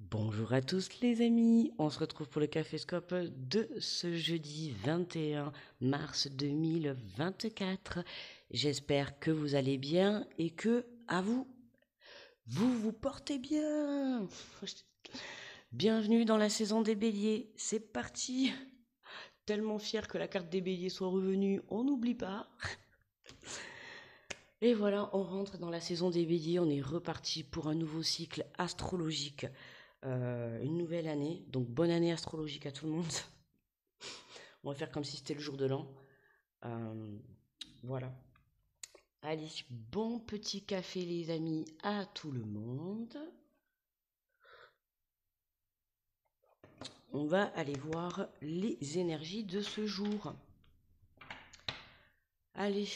Bonjour à tous les amis, on se retrouve pour le Caféscope de ce jeudi 21 mars 2024. J'espère que vous allez bien et que, à vous, vous vous portez bien. Bienvenue dans la saison des béliers, c'est parti. Tellement fier que la carte des béliers soit revenue, on n'oublie pas. Et voilà, on rentre dans la saison des béliers, on est reparti pour un nouveau cycle astrologique. Une nouvelle année, donc bonne année astrologique à tout le monde. On va faire comme si c'était le jour de l'an. Euh, voilà. Allez, bon petit café les amis à tout le monde. On va aller voir les énergies de ce jour. Allez.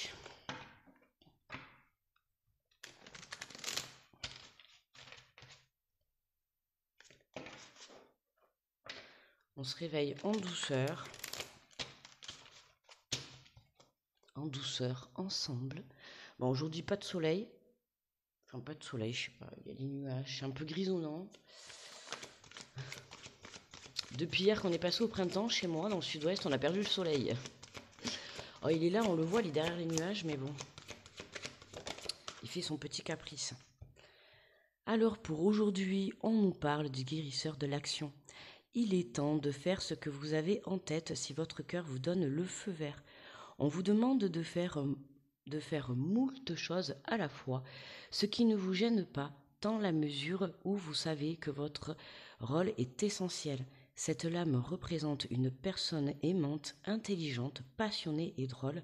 On se réveille en douceur. En douceur, ensemble. Bon, aujourd'hui, pas de soleil. Enfin, pas de soleil, je sais pas. Il y a des nuages. C'est un peu grisonnant. Depuis hier qu'on est passé au printemps, chez moi, dans le sud-ouest, on a perdu le soleil. Oh, il est là, on le voit, il est derrière les nuages, mais bon. Il fait son petit caprice. Alors pour aujourd'hui, on nous parle du guérisseur de l'action. Il est temps de faire ce que vous avez en tête si votre cœur vous donne le feu vert. On vous demande de faire moult choses à la fois, ce qui ne vous gêne pas, tant la mesure où vous savez que votre rôle est essentiel. Cette lame représente une personne aimante, intelligente, passionnée et drôle.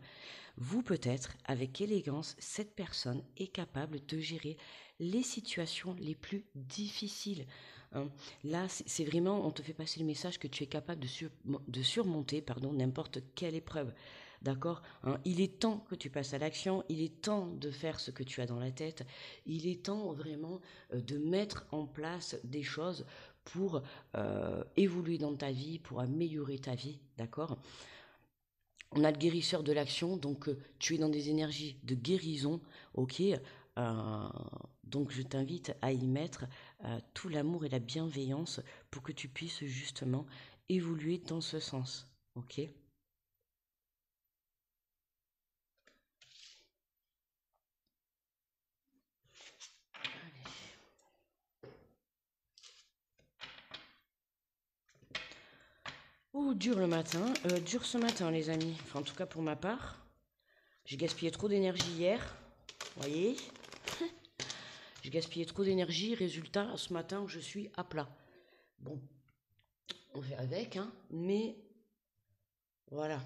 Vous peut-être, avec élégance, cette personne est capable de gérer les situations les plus difficiles. Hein. Là, c'est vraiment, on te fait passer le message que tu es capable de surmonter n'importe quelle épreuve. D'accord, hein. Il est temps que tu passes à l'action, il est temps de faire ce que tu as dans la tête, il est temps vraiment de mettre en place des choses pour évoluer dans ta vie, pour améliorer ta vie, d'accord. On a le guérisseur de l'action, donc tu es dans des énergies de guérison, ok. Donc je t'invite à y mettre tout l'amour et la bienveillance pour que tu puisses justement évoluer dans ce sens, ok. Oh, dur le matin, dur ce matin les amis, enfin en tout cas pour ma part. J'ai gaspillé trop d'énergie hier, voyez. J'ai gaspillé trop d'énergie, résultat, ce matin je suis à plat. Bon, on fait avec, hein, mais voilà.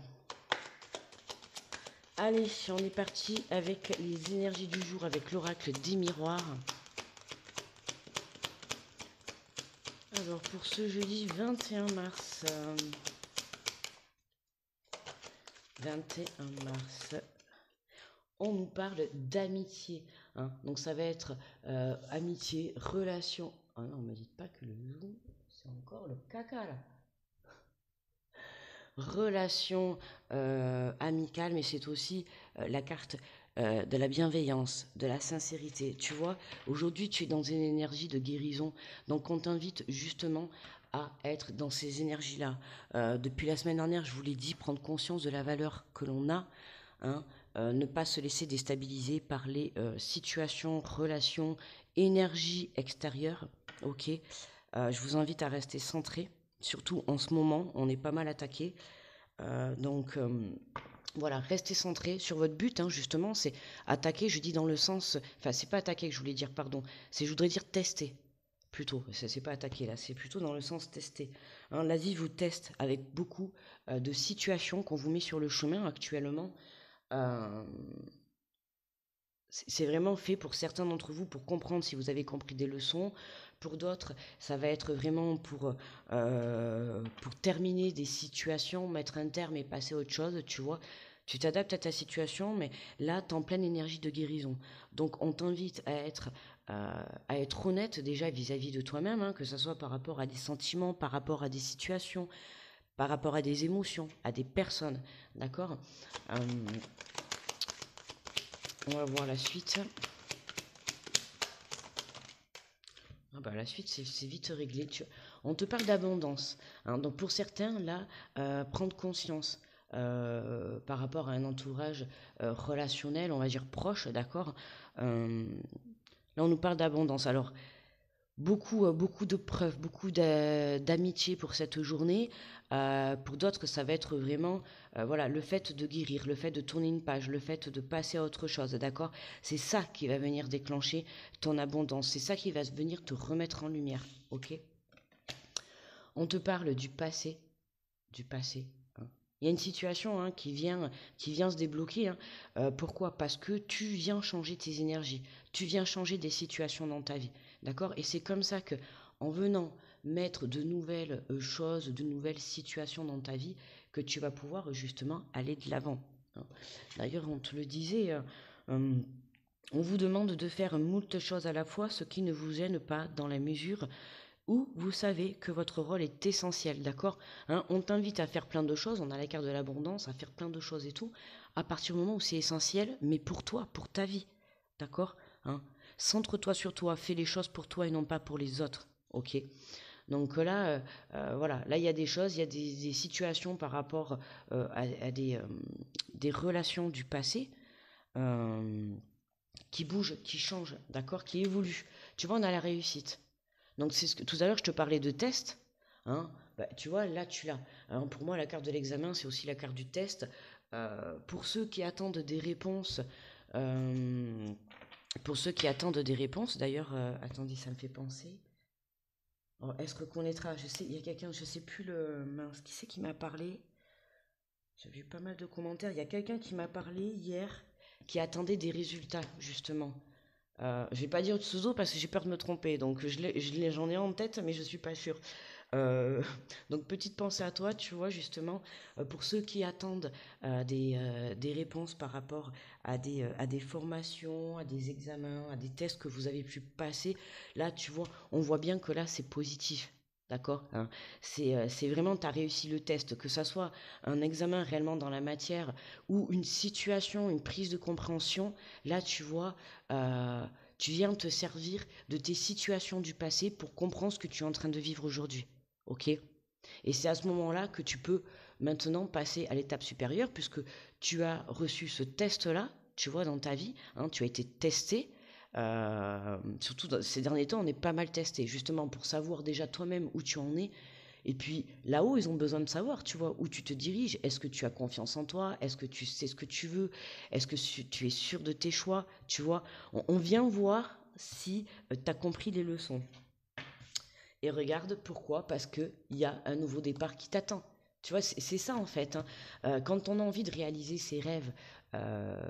Allez, on est parti avec les énergies du jour, avec l'oracle des miroirs. Alors, pour ce jeudi 21 mars, 21 mars, on nous parle d'amitié. Hein. Donc, ça va être amitié, relation. Ah non, ne me dites pas que le loup, c'est encore le caca là. Relation amicale, mais c'est aussi la carte de la bienveillance, de la sincérité. Tu vois, aujourd'hui, tu es dans une énergie de guérison. Donc, on t'invite justement à être dans ces énergies-là. Depuis la semaine dernière, je vous l'ai dit, prendre conscience de la valeur que l'on a. Hein, ne pas se laisser déstabiliser par les situations, relations, énergie extérieure. Ok, je vous invite à rester centré. Surtout en ce moment, on est pas mal attaqué. Donc voilà, restez centré sur votre but, hein, justement, c'est attaquer, je dis dans le sens, enfin c'est pas attaquer que je voulais dire, pardon, c'est je voudrais dire tester, plutôt, c'est pas attaquer là, c'est plutôt dans le sens tester. Hein, la vie vous teste avec beaucoup de situations qu'on vous met sur le chemin actuellement. Euh, c'est vraiment fait pour certains d'entre vous pour comprendre si vous avez compris des leçons. Pour d'autres, ça va être vraiment pour terminer des situations, mettre un terme et passer à autre chose, tu vois. Tu t'adaptes à ta situation, mais là, tu es en pleine énergie de guérison. Donc, on t'invite à être honnête déjà vis-à-vis de toi-même, hein, que ce soit par rapport à des sentiments, par rapport à des situations, par rapport à des émotions, à des personnes, d'accord. On va voir la suite. Ah bah, la suite, c'est vite réglé. On te parle d'abondance, hein. Donc pour certains, là, prendre conscience par rapport à un entourage relationnel, on va dire proche, d'accord? Euh, Là, on nous parle d'abondance. Alors, beaucoup de preuves, d'amitié pour cette journée. Pour d'autres, ça va être vraiment voilà, le fait de guérir, le fait de tourner une page, le fait de passer à autre chose, d'accord? C'est ça qui va venir déclencher ton abondance, c'est ça qui va venir te remettre en lumière, ok? On te parle du passé, hein. Il y a une situation, hein, qui vient se débloquer, hein. Pourquoi? Parce que tu viens changer tes énergies, tu viens changer des situations dans ta vie, d'accord? Et c'est comme ça que, en venant mettre de nouvelles choses, de nouvelles situations dans ta vie, que tu vas pouvoir justement aller de l'avant, hein. D'ailleurs, on te le disait, euh, on vous demande de faire moult choses à la fois, ce qui ne vous gêne pas dans la mesure où vous savez que votre rôle est essentiel, d'accord, hein. On t'invite à faire plein de choses, on a la carte de l'abondance, à faire plein de choses et tout, à partir du moment où c'est essentiel, mais pour toi, pour ta vie, d'accord, hein. Centre-toi sur toi, fais les choses pour toi et non pas pour les autres, ok? Donc là, voilà, là il y a des choses, il y a des situations par rapport à des relations du passé euh, qui bougent, qui changent, d'accord, qui évoluent. Tu vois, on a la réussite. Donc c'est ce que tout à l'heure je te parlais de test, hein. Bah, tu vois, là tu l'as. Alors, pour moi, la carte de l'examen, c'est aussi la carte du test. Pour ceux qui attendent des réponses, euh, d'ailleurs, attendez, ça me fait penser. Oh, est-ce reconnaîtra? Je sais, il y a quelqu'un, je sais plus le mince, qui c'est qui m'a parlé? J'ai vu pas mal de commentaires. Il y a quelqu'un qui m'a parlé hier, qui attendait des résultats justement. Je vais pas dire Tsuzo parce que j'ai peur de me tromper, donc j'en ai en tête, mais je suis pas sûre. Euh, donc petite pensée à toi, tu vois, justement, pour ceux qui attendent des réponses par rapport à des formations, à des examens, à des tests que vous avez pu passer, là, tu vois, on voit bien que là, c'est positif. D'accord, hein. C'est vraiment, tu as réussi le test, que ça soit un examen réellement dans la matière ou une situation, une prise de compréhension. Là, tu vois, euh, tu viens te servir de tes situations du passé pour comprendre ce que tu es en train de vivre aujourd'hui. Ok? Et c'est à ce moment-là que tu peux maintenant passer à l'étape supérieure, puisque tu as reçu ce test-là, tu vois, dans ta vie, hein, tu as été testé. Surtout ces derniers temps, on est pas mal testé, justement pour savoir déjà toi-même où tu en es. Et puis là-haut, ils ont besoin de savoir, tu vois, où tu te diriges. Est-ce que tu as confiance en toi? Est-ce que tu sais ce que tu veux? Est-ce que tu es sûr de tes choix? Tu vois, on vient voir si tu as compris les leçons. Et regarde pourquoi, parce qu'il y a un nouveau départ qui t'attend. Tu vois, c'est ça en fait, hein. Quand on a envie de réaliser ses rêves, euh,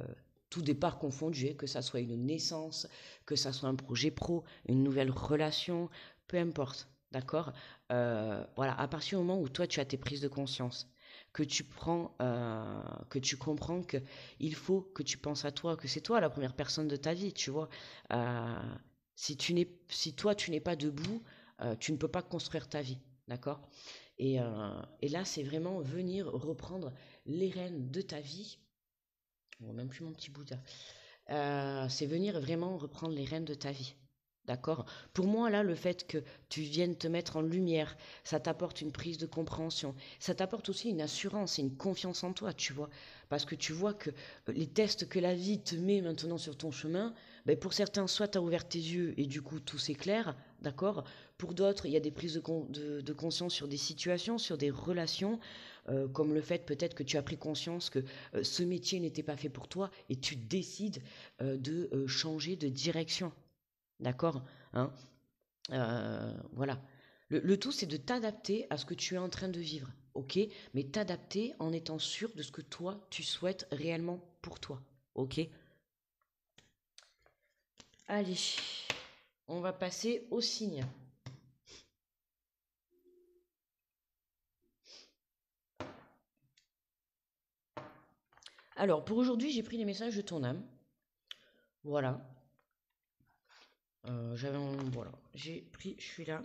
tout départ confondu, hein, que ça soit une naissance, que ça soit un projet pro, une nouvelle relation, peu importe, d'accord. Voilà, à partir du moment où toi tu as tes prises de conscience, que tu comprends que il faut que tu penses à toi, que c'est toi la première personne de ta vie, tu vois. Euh, si toi tu n'es pas debout, tu ne peux pas construire ta vie, d'accord. Et là, c'est vraiment venir reprendre les rênes de ta vie. Oh, même plus mon petit Bouddha. C'est venir vraiment reprendre les rênes de ta vie. D'accord. Pour moi, là, le fait que tu viennes te mettre en lumière, ça t'apporte une prise de compréhension. Ça t'apporte aussi une assurance et une confiance en toi, tu vois. Parce que tu vois que les tests que la vie te met maintenant sur ton chemin, ben pour certains, soit tu as ouvert tes yeux et du coup tout s'éclaire, d'accord. Pour d'autres, il y a des prises de conscience sur des situations, sur des relations, comme le fait peut-être que tu as pris conscience que ce métier n'était pas fait pour toi et tu décides de changer de direction. D'accord, hein. Voilà. Le tout, c'est de t'adapter à ce que tu es en train de vivre, ok? Mais t'adapter en étant sûr de ce que toi, tu souhaites réellement pour toi, ok? Allez, on va passer au signe. Alors, pour aujourd'hui, j'ai pris les messages de ton âme. Voilà. Voilà. J'ai pris, je suis là.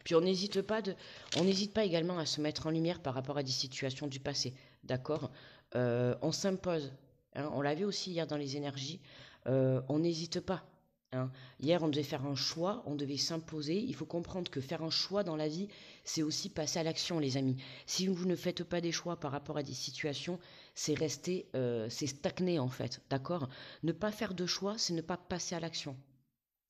Puis Puis on n'hésite pas également à se mettre en lumière par rapport à des situations du passé, d'accord? On s'impose, hein, on l'a vu aussi hier dans les énergies, on n'hésite pas. Hein. Hier, on devait faire un choix, on devait s'imposer. Il faut comprendre que faire un choix dans la vie, c'est aussi passer à l'action, les amis. Si vous ne faites pas des choix par rapport à des situations, c'est rester, c'est stagner en fait, d'accord? Ne pas faire de choix, c'est ne pas passer à l'action.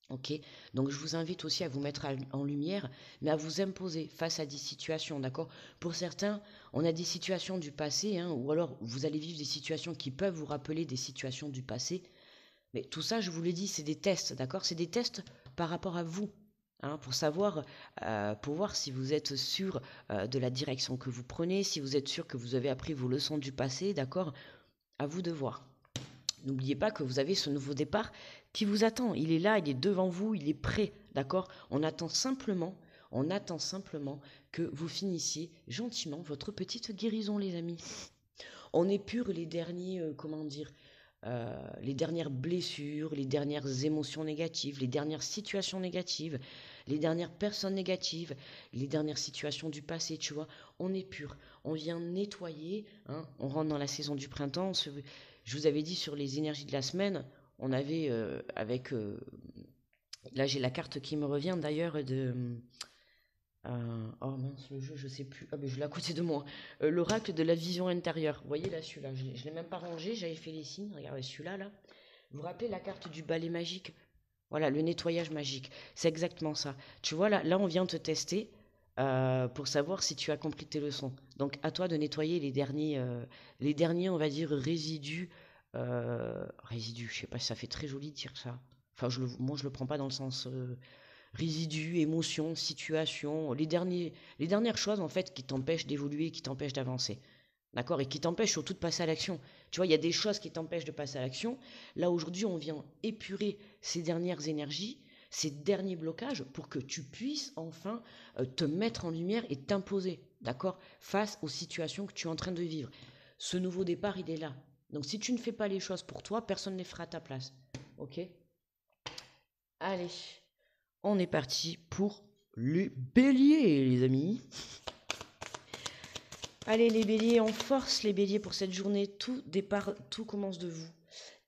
Ok, donc je vous invite aussi à vous mettre en lumière, mais à vous imposer face à des situations, d'accord? Pour certains, on a des situations du passé, hein, ou alors vous allez vivre des situations qui peuvent vous rappeler des situations du passé, mais tout ça, je vous l'ai dit, c'est des tests, d'accord? C'est des tests par rapport à vous, hein, pour voir si vous êtes sûr de la direction que vous prenez, si vous êtes sûr que vous avez appris vos leçons du passé, d'accord? À vous de voir. N'oubliez pas que vous avez ce nouveau départ qui vous attend. Il est là, il est devant vous, il est prêt, d'accord? On attend simplement que vous finissiez gentiment votre petite guérison, les amis. On épure les derniers, comment dire, les dernières blessures, les dernières émotions négatives, les dernières situations négatives, les dernières personnes négatives, les dernières situations du passé, tu vois. On épure, on vient nettoyer, hein, on rentre dans la saison du printemps. Je vous avais dit sur les énergies de la semaine, on avait là j'ai la carte qui me revient d'ailleurs de... oh mince, le jeu, je sais plus. Ah, mais je l'ai à côté de moi. L'oracle de la vision intérieure. Vous voyez là, celui-là, je ne l'ai même pas rangé, j'avais fait les signes. Regardez celui-là, là. Vous vous rappelez la carte du balai magique? Voilà, le nettoyage magique. C'est exactement ça. Tu vois, là on vient te tester pour savoir si tu as compris tes leçons. Donc, à toi de nettoyer les derniers, on va dire, résidus. Résidus, je sais pas si ça fait très joli de dire ça. Enfin, moi, je le prends pas dans le sens résidus, émotions, situations, les dernières choses en fait qui t'empêchent d'évoluer, qui t'empêchent d'avancer. D'accord? Et qui t'empêchent surtout de passer à l'action. Tu vois, il y a des choses qui t'empêchent de passer à l'action. Là, aujourd'hui, on vient épurer ces dernières énergies, ces derniers blocages pour que tu puisses enfin te mettre en lumière et t'imposer, d'accord? Face aux situations que tu es en train de vivre. Ce nouveau départ, il est là. Donc, si tu ne fais pas les choses pour toi, personne ne les fera à ta place. Ok? Allez. On est parti pour les béliers, les amis. Allez, les béliers, on force les béliers pour cette journée. Tout départ, tout commence de vous.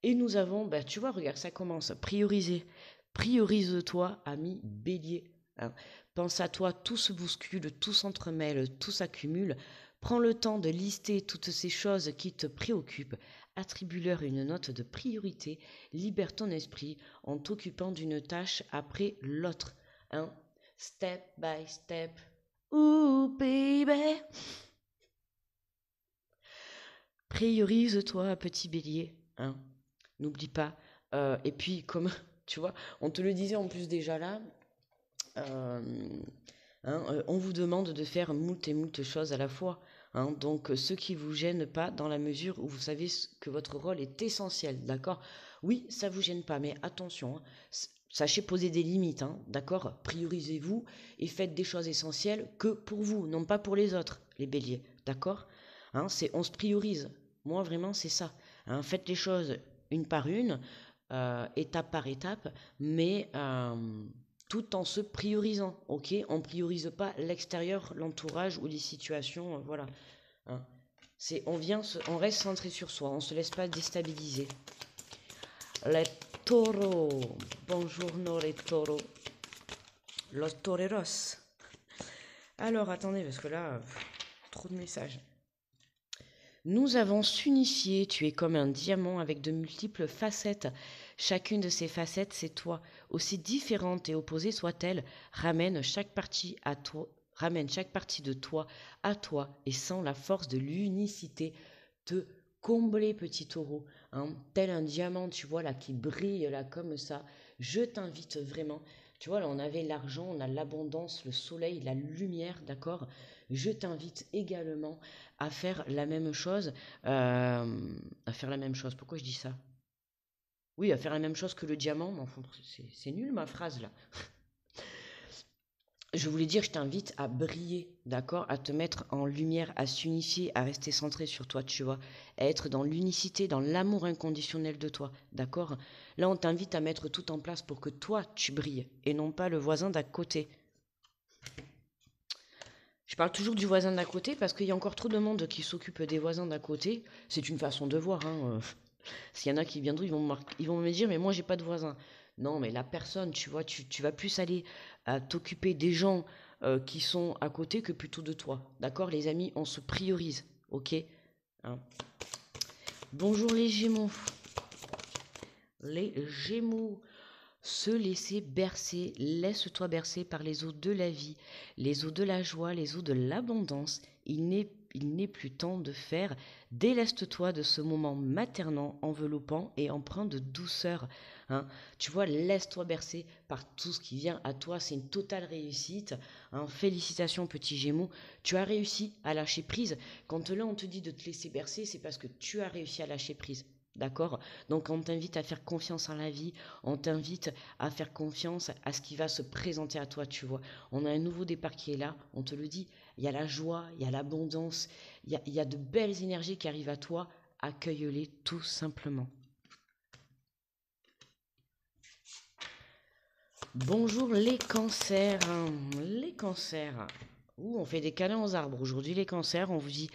Et nous avons, bah, tu vois, regarde, ça commence. Prioriser. Priorise-toi, ami bélier. Hein. Pense à toi, tout se bouscule, tout s'entremêle, tout s'accumule. Prends le temps de lister toutes ces choses qui te préoccupent. Attribue-leur une note de priorité. Libère ton esprit en t'occupant d'une tâche après l'autre. Hein. Step by step. Ooh, baby. Priorise-toi, petit bélier. Hein. N'oublie pas. Et puis, comme tu vois, on te le disait en plus déjà là, on vous demande de faire moult et moult choses à la fois. Hein, donc, ce qui vous gêne pas dans la mesure où vous savez que votre rôle est essentiel, d'accord? Oui, ça vous gêne pas, mais attention, hein, sachez poser des limites, hein, d'accord? Priorisez-vous et faites des choses essentielles que pour vous, non pas pour les autres, les béliers, d'accord? Hein, on se priorise. Moi, vraiment, c'est ça. Hein, faites les choses une par une, étape par étape, mais tout en se priorisant, ok? On ne priorise pas l'extérieur, l'entourage ou les situations, voilà. Hein. On reste centré sur soi, on ne se laisse pas déstabiliser. Les taureaux, bonjour les taureaux, los toreros. Alors, attendez, parce que là, trop de messages. Nous avons s'unifié, tu es comme un diamant avec de multiples facettes. Chacune de ces facettes, c'est toi. Aussi différente et opposée soit-elle, ramène chaque partie de toi à toi et sans la force de l'unicité te combler, petit taureau, hein, tel un diamant, tu vois, là, qui brille, là, comme ça. Je t'invite vraiment. Tu vois, là, on avait l'argent, on a l'abondance, le soleil, la lumière, d'accord? Je t'invite également à faire la même chose. À faire la même chose. Pourquoi je dis ça? Oui, à faire la même chose que le diamant. Mais enfin, c'est nul ma phrase là. Je voulais dire, je t'invite à briller, d'accord? À te mettre en lumière, à s'unifier, à rester centré sur toi, tu vois? À être dans l'unicité, dans l'amour inconditionnel de toi, d'accord? Là, on t'invite à mettre tout en place pour que toi, tu brilles et non pas le voisin d'à côté. Je parle toujours du voisin d'à côté parce qu'il y a encore trop de monde qui s'occupe des voisins d'à côté. C'est une façon de voir, hein. S'il y en a qui viendront, ils vont me dire, mais moi, j'ai pas de voisin. Non, mais la personne, tu vois, tu vas plus aller à t'occuper des gens qui sont à côté que plutôt de toi. D'accord, les amis, on se priorise, ok? Hein. Bonjour les Gémeaux. Les Gémeaux. Se laisser bercer, laisse-toi bercer par les eaux de la vie, les eaux de la joie, les eaux de l'abondance. Il n'est plus temps de faire. Déleste-toi de ce moment maternant, enveloppant et empreint de douceur. Hein. Tu vois, laisse-toi bercer par tout ce qui vient à toi. C'est une totale réussite. Hein. Félicitations, petit Gémeaux. Tu as réussi à lâcher prise. Quand là, on te dit de te laisser bercer, c'est parce que tu as réussi à lâcher prise. D'accord? Donc, on t'invite à faire confiance en la vie. On t'invite à faire confiance à ce qui va se présenter à toi, tu vois. On a un nouveau départ qui est là, on te le dit. Il y a la joie, il y a l'abondance, il y a de belles énergies qui arrivent à toi. Accueille-les tout simplement. Bonjour les cancers. Les cancers. Ouh, on fait des câlins aux arbres. Aujourd'hui, les cancers, on vous dit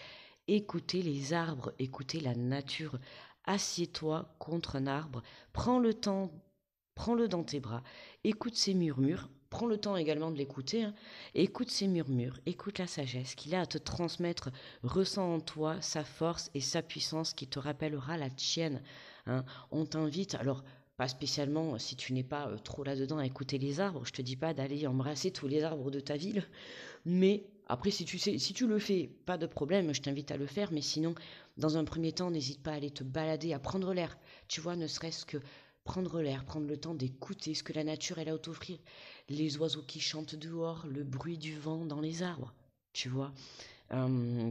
écoutez les arbres, écoutez la nature. Assieds-toi contre un arbre. Prends le temps. Prends-le dans tes bras, écoute ses murmures, prends le temps également de l'écouter, hein. Écoute ses murmures, écoute la sagesse qu'il a à te transmettre, ressens en toi sa force et sa puissance qui te rappellera la tienne. Hein. On t'invite, alors pas spécialement si tu n'es pas trop là-dedans à écouter les arbres, je te dis pas d'aller embrasser tous les arbres de ta ville, mais après si tu le fais, pas de problème, je t'invite à le faire, mais sinon, dans un premier temps, n'hésite pas à aller te balader, à prendre l'air, tu vois, ne serait-ce que prendre l'air, prendre le temps d'écouter ce que la nature elle a à t'offrir. Les oiseaux qui chantent dehors, le bruit du vent dans les arbres, tu vois. Euh,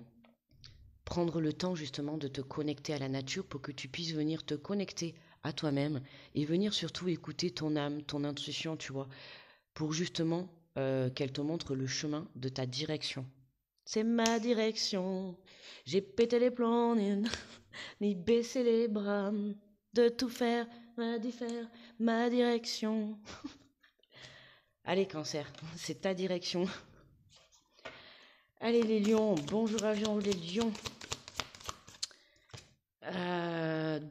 Prendre le temps justement de te connecter à la nature pour que tu puisses venir te connecter à toi-même et venir surtout écouter ton âme, ton intuition, tu vois, pour justement qu'elle te montre le chemin de ta direction. C'est ma direction. J'ai pété les plombs, ni baissé les bras, de tout faire, ma direction. Allez, cancer, c'est ta direction. Allez, les lions, bonjour à vous, les lions.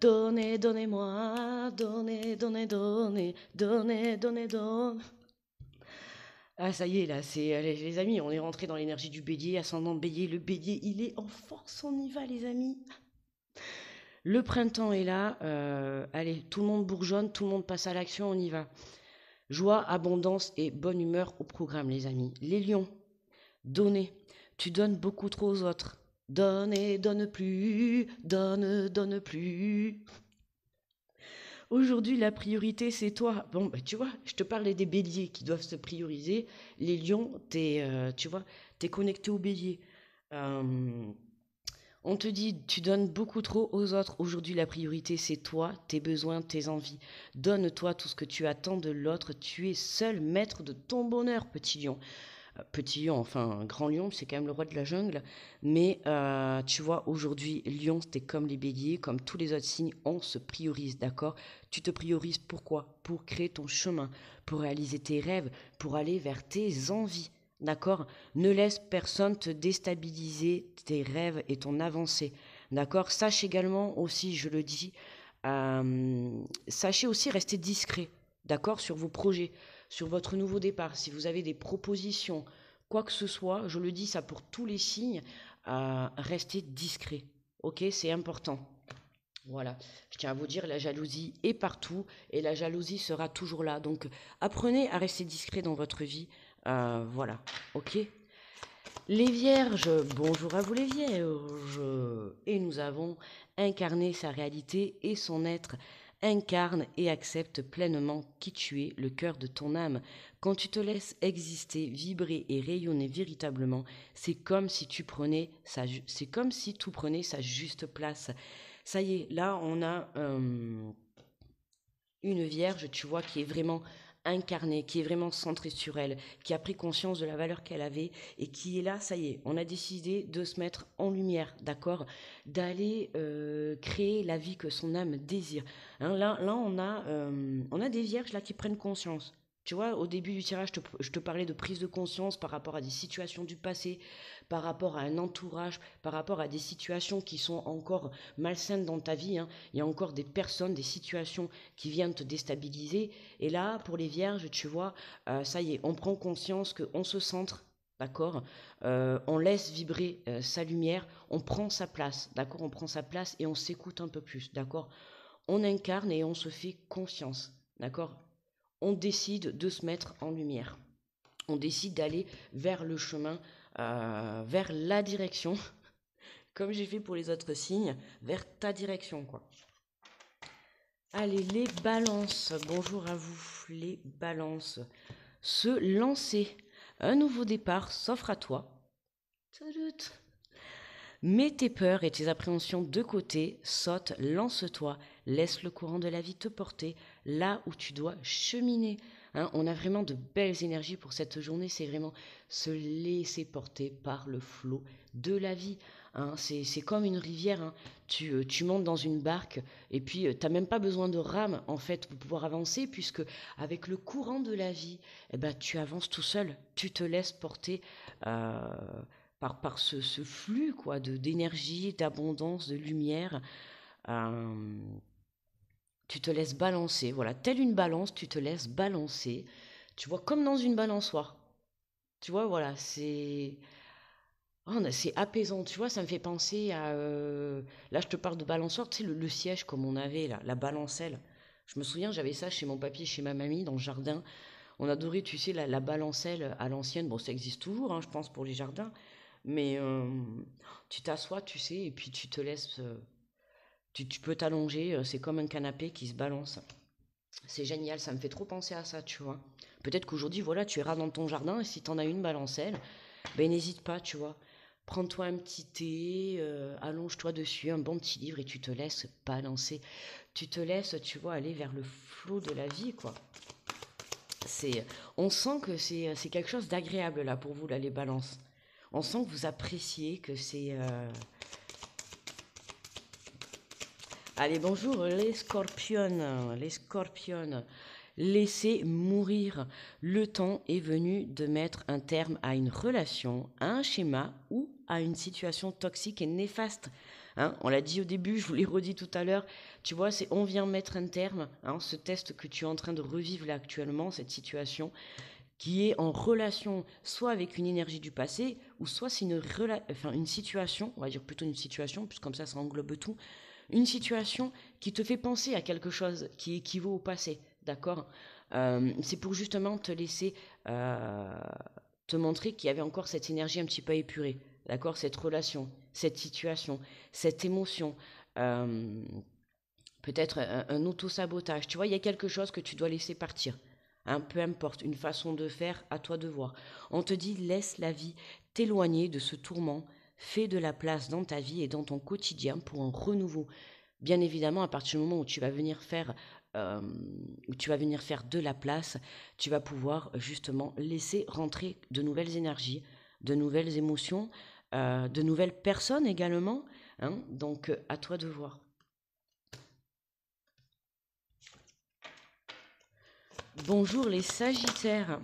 Donnez-moi, donnez. Ah, ça y est, là, les amis, on est rentré dans l'énergie du bélier, ascendant bélier. Le bélier, il est en force, on y va, les amis. Le printemps est là. Allez, tout le monde bourgeonne, tout le monde passe à l'action, on y va. Joie, abondance et bonne humeur au programme, les amis. Les lions, donnez. Tu donnes beaucoup trop aux autres. Donne et donne plus. Donne plus. Aujourd'hui, la priorité, c'est toi. Bon, bah, tu vois, je te parlais des béliers qui doivent se prioriser. Les lions, tu vois, t'es connecté au bélier. On te dit, tu donnes beaucoup trop aux autres. Aujourd'hui, la priorité, c'est toi, tes besoins, tes envies. Donne-toi tout ce que tu attends de l'autre. Tu es seul maître de ton bonheur, petit lion. Petit lion, enfin, grand lion, c'est quand même le roi de la jungle. Mais tu vois, aujourd'hui, lion, c'était comme les béliers, comme tous les autres signes, on se priorise, d'accord? Tu te priorises pourquoi? Pour créer ton chemin, pour réaliser tes rêves, pour aller vers tes envies. D'accord? Ne laisse personne te déstabiliser tes rêves et ton avancée. D'accord? Sache également aussi, je le dis, sachez aussi rester discret. D'accord? Sur vos projets, sur votre nouveau départ. Si vous avez des propositions, quoi que ce soit, je le dis ça pour tous les signes, restez discret. Ok? C'est important. Voilà, je tiens à vous dire, la jalousie est partout et la jalousie sera toujours là. Donc, apprenez à rester discret dans votre vie. Voilà, ok. Les vierges, bonjour à vous les vierges. Et nous avons incarné sa réalité et son être. Incarne et accepte pleinement qui tu es, le cœur de ton âme. Quand tu te laisses exister, vibrer et rayonner véritablement, c'est comme si c'est comme si tout prenait sa juste place. Ça y est, là on a une vierge, tu vois, qui est vraiment incarnée, qui est vraiment centrée sur elle, qui a pris conscience de la valeur qu'elle avait et qui est là, ça y est, on a décidé de se mettre en lumière, d'accord, d'aller créer la vie que son âme désire. Hein, là on a des vierges là qui prennent conscience. Tu vois, au début du tirage, je te parlais de prise de conscience par rapport à des situations du passé, par rapport à un entourage, par rapport à des situations qui sont encore malsaines dans ta vie, hein. Il y a encore des personnes, des situations qui viennent te déstabiliser. Et là, pour les vierges, tu vois, ça y est, on prend conscience qu'on se centre. D'accord. On laisse vibrer sa lumière, on prend sa place, d'accord, on prend sa place et on s'écoute un peu plus, d'accord. On incarne et on se fait confiance, d'accord. On décide de se mettre en lumière. On décide d'aller vers le chemin, vers la direction, comme j'ai fait pour les autres signes, vers ta direction, quoi. Allez, les balances, bonjour à vous, les balances. Se lancer, un nouveau départ s'offre à toi. Mets tes peurs et tes appréhensions de côté, saute, lance-toi, laisse le courant de la vie te porter là où tu dois cheminer. Hein, on a vraiment de belles énergies pour cette journée, c'est vraiment se laisser porter par le flot de la vie. Hein, c'est comme une rivière, hein. Tu montes dans une barque et puis tu n'as même pas besoin de rame en fait pour pouvoir avancer puisque avec le courant de la vie, eh ben, tu avances tout seul, tu te laisses porter. Par ce flux quoi, d'énergie, d'abondance, de lumière. Euh, Tu te laisses balancer, voilà, telle une balance, tu te laisses balancer. Tu vois, comme dans une balançoire. Tu vois, voilà, c'est apaisant, tu vois, ça me fait penser à... Là, je te parle de balançoire, tu sais, le siège comme on avait, là, la balancelle. Je me souviens, j'avais ça chez mon papy, chez ma mamie, dans le jardin. On adorait, tu sais, la balancelle à l'ancienne. Bon, ça existe toujours, hein, je pense, pour les jardins. Mais tu t'assois, tu sais, et puis tu te laisses... tu peux t'allonger, c'est comme un canapé qui se balance. C'est génial, ça me fait trop penser à ça, tu vois. Peut-être qu'aujourd'hui, voilà, tu iras dans ton jardin et si t'en as une balancelle, ben n'hésite pas, tu vois. Prends-toi un petit thé, allonge-toi dessus, un bon petit livre et tu te laisses balancer. Tu te laisses, tu vois, aller vers le flot de la vie, quoi. On sent que c'est quelque chose d'agréable là pour vous, là, les balances. On sent que vous appréciez, que c'est... Allez, bonjour les scorpions, les scorpions. Laissez mourir. Le temps est venu de mettre un terme à une relation, à un schéma ou à une situation toxique et néfaste. Hein, on l'a dit au début, je vous l'ai redit tout à l'heure. Tu vois, c'est on vient mettre un terme. Hein, ce test que tu es en train de revivre là actuellement, cette situation, qui est en relation soit avec une énergie du passé, ou soit c'est une situation, on va dire plutôt une situation, puisque comme ça englobe tout, une situation qui te fait penser à quelque chose qui équivaut au passé, d'accord. C'est pour justement te laisser te montrer qu'il y avait encore cette énergie un petit peu épurée, d'accord, cette relation, cette situation, cette émotion, euh, peut-être un auto-sabotage, tu vois, il y a quelque chose que tu dois laisser partir. Hein, peu importe, une façon de faire, à toi de voir. On te dit, laisse la vie t'éloigner de ce tourment, fais de la place dans ta vie et dans ton quotidien pour un renouveau. Bien évidemment, à partir du moment euh, où tu vas venir faire de la place, tu vas pouvoir justement laisser rentrer de nouvelles énergies, de nouvelles émotions, de nouvelles personnes également. Hein, donc, à toi de voir. Bonjour les Sagittaires.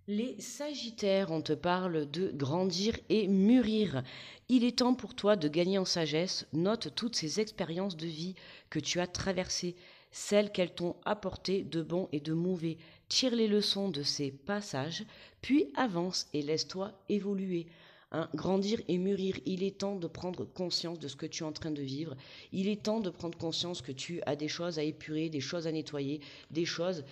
Les Sagittaires, on te parle de grandir et mûrir. Il est temps pour toi de gagner en sagesse. Note toutes ces expériences de vie que tu as traversées, celles qu'elles t'ont apportées de bon et de mauvais. Tire les leçons de ces passages, puis avance et laisse-toi évoluer. Hein, grandir et mûrir, il est temps de prendre conscience de ce que tu es en train de vivre. Il est temps de prendre conscience que tu as des choses à épurer, des choses à nettoyer, des choses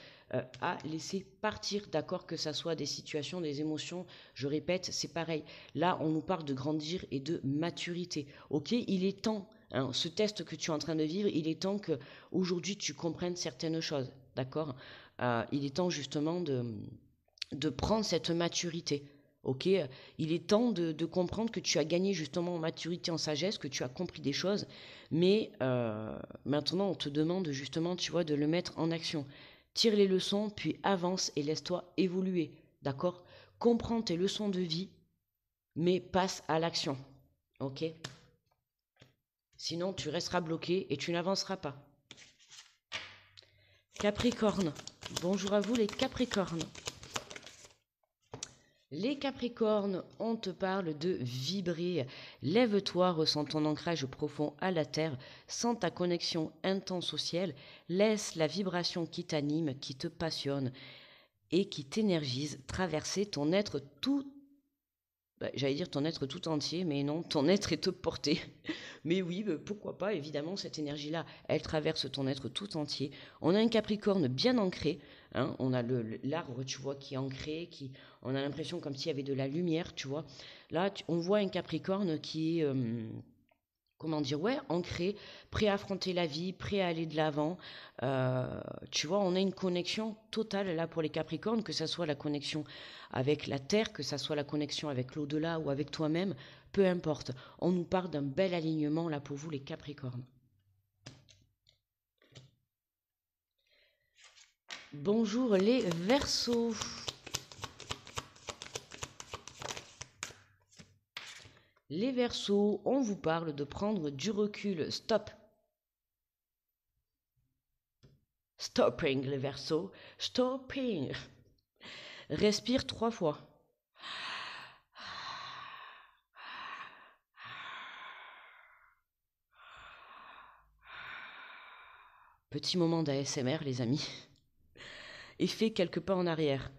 à laisser partir, d'accord, que ça soit des situations, des émotions, je répète, c'est pareil. Là, on nous parle de grandir et de maturité. Ok, il est temps, hein, ce test que tu es en train de vivre, il est temps que aujourd'hui tu comprennes certaines choses, d'accord. Il est temps justement de prendre cette maturité. Ok, il est temps de comprendre que tu as gagné justement en maturité, en sagesse, que tu as compris des choses, mais maintenant on te demande justement, tu vois, de le mettre en action. Tire les leçons, puis avance et laisse-toi évoluer, d'accord? Comprends tes leçons de vie, mais passe à l'action, ok? Sinon, tu resteras bloqué et tu n'avanceras pas. Capricorne. Bonjour à vous les Capricornes. Les Capricornes, on te parle de vibrer. Lève-toi, ressens ton ancrage profond à la terre, sens ta connexion intense au ciel, laisse la vibration qui t'anime, qui te passionne et qui t'énergise traverser ton être tout, j'allais dire ton être tout entier, mais non, ton être est te porté. Mais oui, pourquoi pas, évidemment, cette énergie-là, elle traverse ton être tout entier. On a un Capricorne bien ancré, hein, on a l'arbre, tu vois, qui est ancré, on a l'impression comme s'il y avait de la lumière, tu vois. Là, on voit un Capricorne qui est, comment dire, ouais, ancré, prêt à affronter la vie, prêt à aller de l'avant. Tu vois, on a une connexion totale là pour les Capricornes, que ce soit la connexion avec la Terre, que ce soit la connexion avec l'au-delà ou avec toi-même, peu importe. On nous parle d'un bel alignement là pour vous les Capricornes. Bonjour les Verseaux. Les Verseaux, on vous parle de prendre du recul. Stop. Stopping les Verseaux. Stopping. Respire 3 fois. Petit moment d'ASMR les amis. Et fais quelques pas en arrière.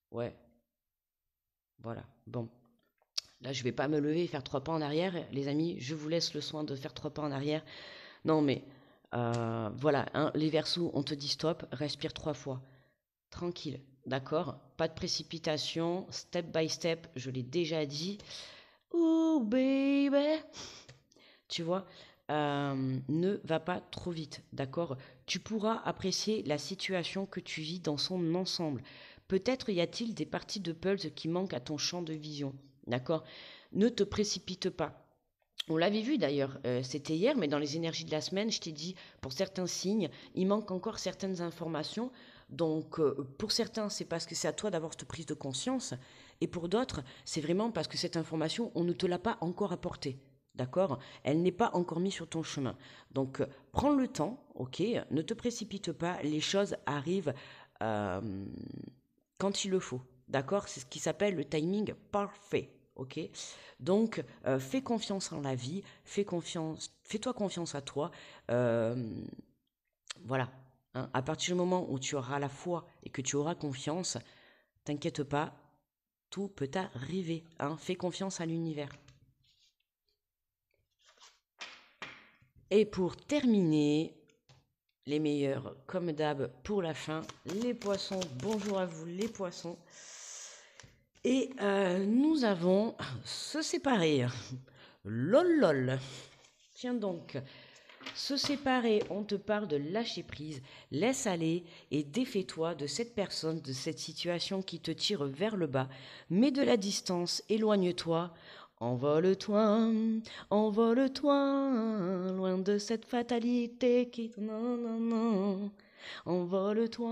Ouais. Voilà. Bon. Là, je vais pas me lever et faire 3 pas en arrière. Les amis, je vous laisse le soin de faire 3 pas en arrière. Non, mais voilà. Hein, les Verseaux, on te dit stop. Respire 3 fois. Tranquille. D'accord? Pas de précipitation. Step by step. Je l'ai déjà dit. Ooh, baby. Tu vois, ne va pas trop vite, d'accord? Tu pourras apprécier la situation que tu vis dans son ensemble. Peut-être y a-t-il des parties de puzzle qui manquent à ton champ de vision, d'accord? Ne te précipite pas. On l'avait vu d'ailleurs, c'était hier, mais dans les énergies de la semaine, je t'ai dit, pour certains signes, il manque encore certaines informations. Donc, pour certains, c'est parce que c'est à toi d'avoir cette prise de conscience. Et pour d'autres, c'est vraiment parce que cette information, on ne te l'a pas encore apportée. D'accord? Elle n'est pas encore mise sur ton chemin. Donc, prends le temps, ok? Ne te précipite pas. Les choses arrivent euh, quand il le faut. D'accord? C'est ce qui s'appelle le timing parfait. Ok? Donc, fais confiance en la vie, fais-toi confiance à toi. Voilà. Hein. À partir du moment où tu auras la foi et que tu auras confiance, t'inquiète pas, tout peut arriver. Hein. Fais confiance à l'univers. Et pour terminer, les meilleurs, comme d'hab, pour la fin, les poissons. Bonjour à vous, les poissons. Et nous avons se séparer. Lol lol. Tiens donc, se séparer, on te parle de lâcher prise, laisse aller et défais-toi de cette personne, de cette situation qui te tire vers le bas. Mets de la distance, éloigne-toi. Envole-toi, envole-toi, loin de cette fatalité qui... Non, non, non. Envole-toi,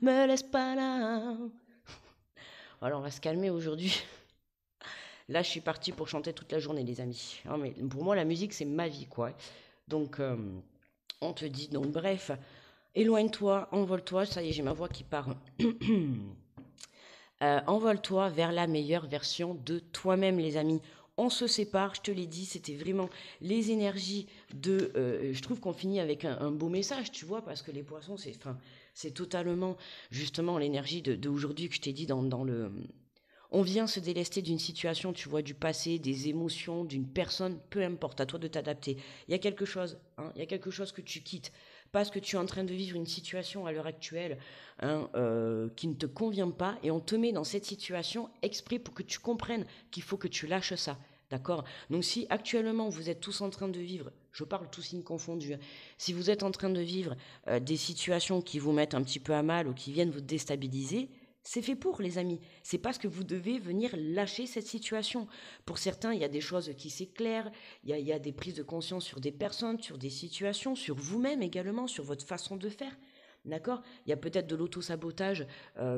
me laisse pas là. Voilà, on va se calmer aujourd'hui. Là, je suis partie pour chanter toute la journée, les amis. Non, mais pour moi, la musique, c'est ma vie, quoi. Donc, on te dit, donc, bref, éloigne-toi, envole-toi. Ça y est, j'ai ma voix qui part. Envole-toi vers la meilleure version de toi-même, les amis. On se sépare, je te l'ai dit, c'était vraiment les énergies de... je trouve qu'on finit avec un beau message, tu vois, parce que les poissons, c'est totalement, justement, l'énergie d'aujourd'hui que je t'ai dit dans le... On vient se délester d'une situation, tu vois, du passé, des émotions, d'une personne, peu importe, à toi de t'adapter. Il y a quelque chose, hein, il y a quelque chose que tu quittes, parce que tu es en train de vivre une situation à l'heure actuelle hein, qui ne te convient pas, et on te met dans cette situation exprès pour que tu comprennes qu'il faut que tu lâches ça. D'accord? Donc si actuellement vous êtes tous en train de vivre, je parle tous signes confondus, si vous êtes en train de vivre des situations qui vous mettent un petit peu à mal ou qui viennent vous déstabiliser, c'est fait pour, les amis. C'est parce que vous devez venir lâcher cette situation. Pour certains, il y a des choses qui s'éclairent, il y a des prises de conscience sur des personnes, sur des situations, sur vous-même également, sur votre façon de faire. D'accord? Il y a peut-être de l'auto-sabotage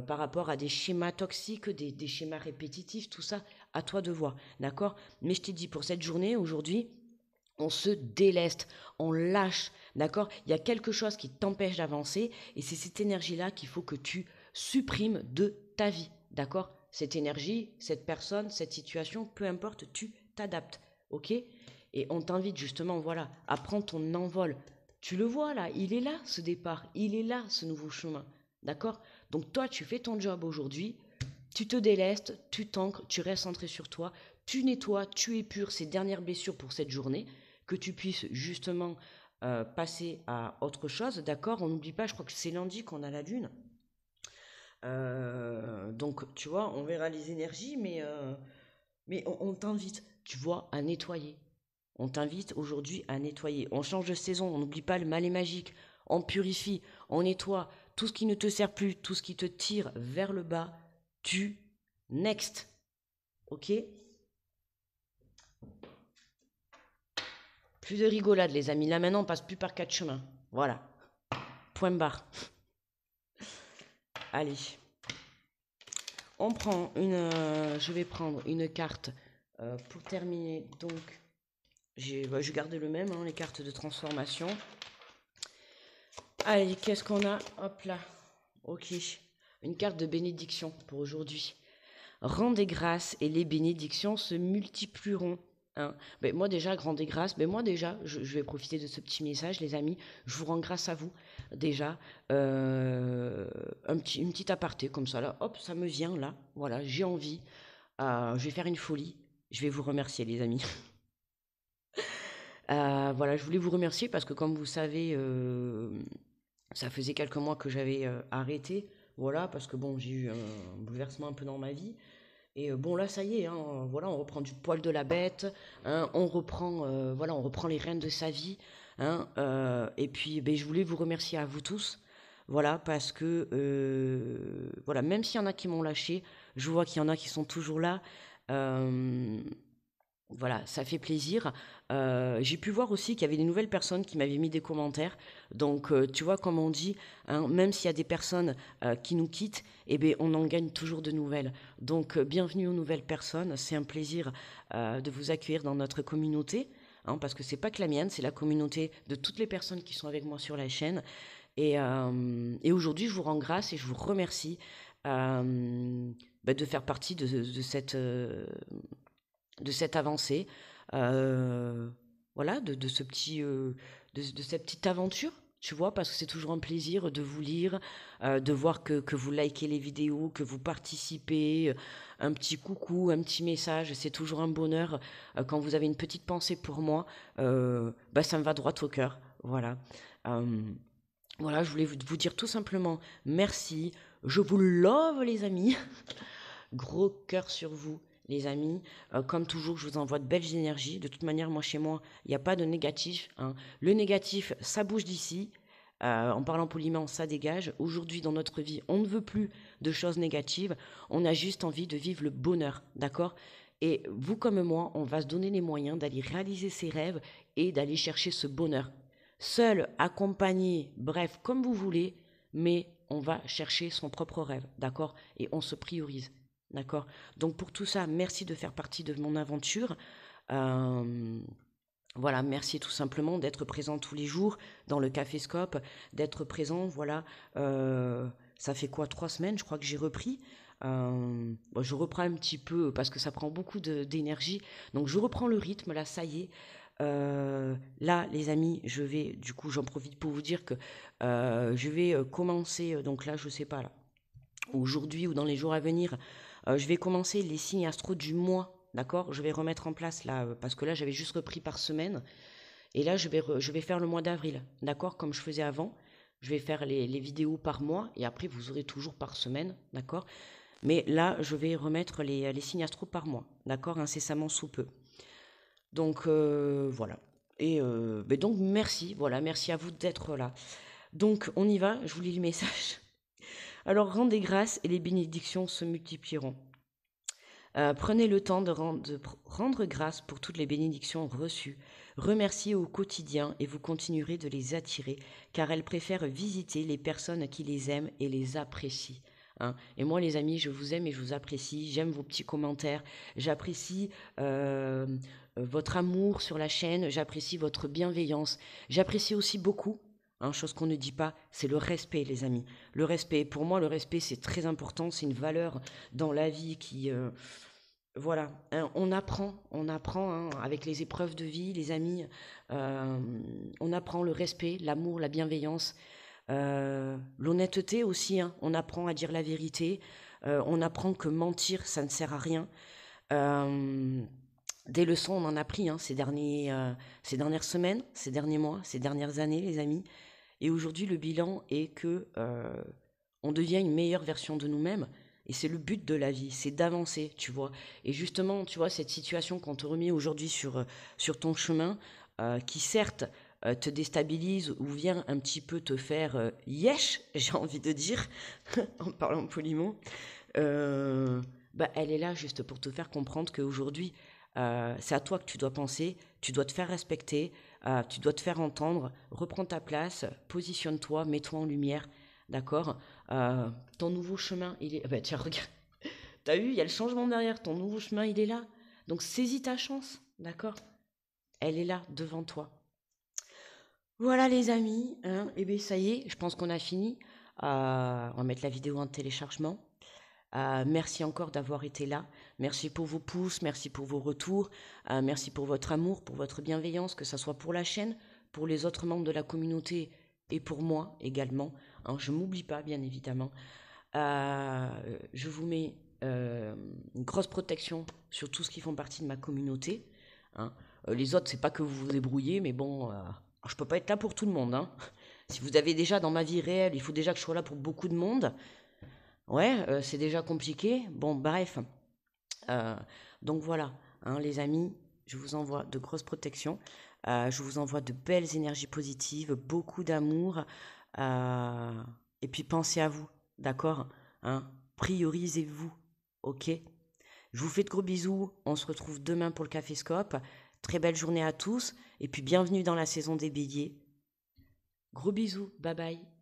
par rapport à des schémas toxiques, des schémas répétitifs, tout ça, à toi de voir. D'accord? Mais je t'ai dit, pour cette journée, aujourd'hui, On se déleste, on lâche, d'accord? Il y a quelque chose qui t'empêche d'avancer et c'est cette énergie-là qu'il faut que tu supprimes de ta vie, d'accord? Cette énergie, cette personne, cette situation, peu importe, tu t'adaptes, ok? Et on t'invite justement, voilà, à prendre ton envol. Tu le vois là, il est là ce départ, il est là ce nouveau chemin, d'accord? Donc toi, tu fais ton job aujourd'hui, tu te délestes, tu t'ancres, tu restes centré sur toi, tu nettoies, tu épures ces dernières blessures pour cette journée, que tu puisses justement passer à autre chose, d'accord? On n'oublie pas, je crois que c'est lundi qu'on a la lune. Donc, tu vois, on verra les énergies, mais on t'invite, tu vois, à nettoyer. On t'invite aujourd'hui à nettoyer. On change de saison, on n'oublie pas le mal est magique. On purifie, on nettoie tout ce qui ne te sert plus, tout ce qui te tire vers le bas. Tu next, ok? Plus de rigolade, les amis. Là maintenant, on passe plus par quatre chemins. Voilà. Point barre. Allez. On prend une. Je vais prendre une carte pour terminer. Donc, je garde le même, hein, les cartes de transformation. Allez, qu'est-ce qu'on a? Hop là. Ok. Une carte de bénédiction pour aujourd'hui. Rendez grâce et les bénédictions se multiplieront. Hein. Ben, moi déjà, rendez grâce. Ben, moi déjà, je vais profiter de ce petit message, les amis. Je vous rends grâce à vous. Déjà, une petite aparté comme ça, là. Hop, ça me vient, là. Voilà, j'ai envie. Je vais faire une folie. Je vais vous remercier, les amis. Voilà, je voulais vous remercier parce que comme vous savez, ça faisait quelques mois que j'avais arrêté. Voilà, parce que bon, j'ai eu un bouleversement un peu dans ma vie. Et bon là ça y est, hein, voilà, on reprend du poil de la bête, hein, on reprend, voilà, on reprend les rênes de sa vie, hein, et puis ben, je voulais vous remercier à vous tous, voilà, parce que voilà, même s'il y en a qui m'ont lâché, je vois qu'il y en a qui sont toujours là. euh, voilà, ça fait plaisir. J'ai pu voir aussi qu'il y avait des nouvelles personnes qui m'avaient mis des commentaires. Donc, tu vois, comme on dit, hein, même s'il y a des personnes qui nous quittent, eh bien, on en gagne toujours de nouvelles. Donc, bienvenue aux nouvelles personnes. C'est un plaisir de vous accueillir dans notre communauté, hein, parce que c'est pas que la mienne, c'est la communauté de toutes les personnes qui sont avec moi sur la chaîne. Et aujourd'hui, je vous rends grâce et je vous remercie de faire partie de cette avancée, voilà, de ce petit, de cette petite aventure, tu vois, parce que c'est toujours un plaisir de vous lire, de voir que vous likez les vidéos, que vous participez, un petit coucou, un petit message, c'est toujours un bonheur. Quand vous avez une petite pensée pour moi, ça me va droit au cœur, voilà. Euh, voilà, je voulais vous dire tout simplement merci. Je vous love, les amis. Gros cœur sur vous, les amis. Comme toujours, je vous envoie de belles énergies. De toute manière, moi, chez moi, il n'y a pas de négatif. Hein. Le négatif, ça bouge d'ici. En parlant poliment, ça dégage. Aujourd'hui, dans notre vie, on ne veut plus de choses négatives. On a juste envie de vivre le bonheur, d'accord? Et vous comme moi, on va se donner les moyens d'aller réaliser ses rêves et d'aller chercher ce bonheur. Seul, accompagné, bref, comme vous voulez, mais on va chercher son propre rêve, d'accord? Et on se priorise. D'accord. Donc pour tout ça, merci de faire partie de mon aventure. Euh, voilà, merci tout simplement d'être présent tous les jours dans le Café Scope, d'être présent. Voilà, ça fait quoi, 3 semaines, je crois que j'ai repris. Bon, je reprends un petit peu parce que ça prend beaucoup d'énergie. Donc je reprends le rythme. Là, ça y est. Là, les amis, je vais, du coup, j'en profite pour vous dire que je vais commencer. Donc là, je sais pas là aujourd'hui ou dans les jours à venir, je vais commencer les signes astro du mois, d'accord? Je vais remettre en place là, parce que là j'avais juste repris par semaine, et là je vais faire le mois d'avril, d'accord? Comme je faisais avant, je vais faire les vidéos par mois, et après vous aurez toujours par semaine, d'accord? Mais là je vais remettre les signes astro par mois, d'accord? Incessamment sous peu. Donc voilà. Et donc merci, voilà, merci à vous d'être là. Donc on y va, je vous lis le message. Alors rendez grâce et les bénédictions se multiplieront. Prenez le temps de rendre grâce pour toutes les bénédictions reçues. Remerciez au quotidien et vous continuerez de les attirer, car elles préfèrent visiter les personnes qui les aiment et les apprécient. Hein. Et moi, les amis, je vous aime et je vous apprécie. J'aime vos petits commentaires. J'apprécie votre amour sur la chaîne, j'apprécie votre bienveillance. J'apprécie aussi beaucoup, chose qu'on ne dit pas, c'est le respect, les amis. Le respect, pour moi, le respect, c'est très important, c'est une valeur dans la vie qui... voilà, on apprend avec les épreuves de vie, les amis, on apprend le respect, l'amour, la bienveillance, l'honnêteté aussi, on apprend à dire la vérité, on apprend que mentir, ça ne sert à rien. Des leçons, on en a pris ces dernières semaines, ces derniers mois, ces dernières années, les amis. Et aujourd'hui, le bilan est que on devient une meilleure version de nous-mêmes. Et c'est le but de la vie, c'est d'avancer, tu vois. Et justement, tu vois, cette situation qu'on te remet aujourd'hui sur ton chemin, qui certes te déstabilise ou vient un petit peu te faire yesh, j'ai envie de dire, en parlant poliment, elle est là juste pour te faire comprendre qu'aujourd'hui, c'est à toi que tu dois penser, tu dois te faire respecter, tu dois te faire entendre, reprends ta place, positionne-toi, mets-toi en lumière, d'accord. Ton nouveau chemin, il est... tiens, regarde, t'as vu, il y a le changement derrière, ton nouveau chemin, il est là. Donc saisis ta chance, d'accord. Elle est là, devant toi. Voilà les amis, et bien ça y est, je pense qu'on a fini. On va mettre la vidéo en téléchargement. Merci encore d'avoir été là. Merci pour vos pouces, merci pour vos retours, merci pour votre amour, pour votre bienveillance, que ce soit pour la chaîne, pour les autres membres de la communauté et pour moi également. Je ne m'oublie pas, bien évidemment. Je vous mets une grosse protection sur tous ceux qui font partie de ma communauté. Les autres, c'est pas que vous vous débrouillez, mais bon, je peux pas être là pour tout le monde. Si vous avez déjà dans ma vie réelle, il faut déjà que je sois là pour beaucoup de monde. Ouais, c'est déjà compliqué. Bon, bref. Donc voilà, les amis, je vous envoie de grosses protections. Je vous envoie de belles énergies positives, beaucoup d'amour. Et puis pensez à vous, d'accord, priorisez-vous, ok. Je vous fais de gros bisous. On se retrouve demain pour le Caféscope. Très belle journée à tous. Et puis bienvenue dans la saison des béliers. Gros bisous, bye bye.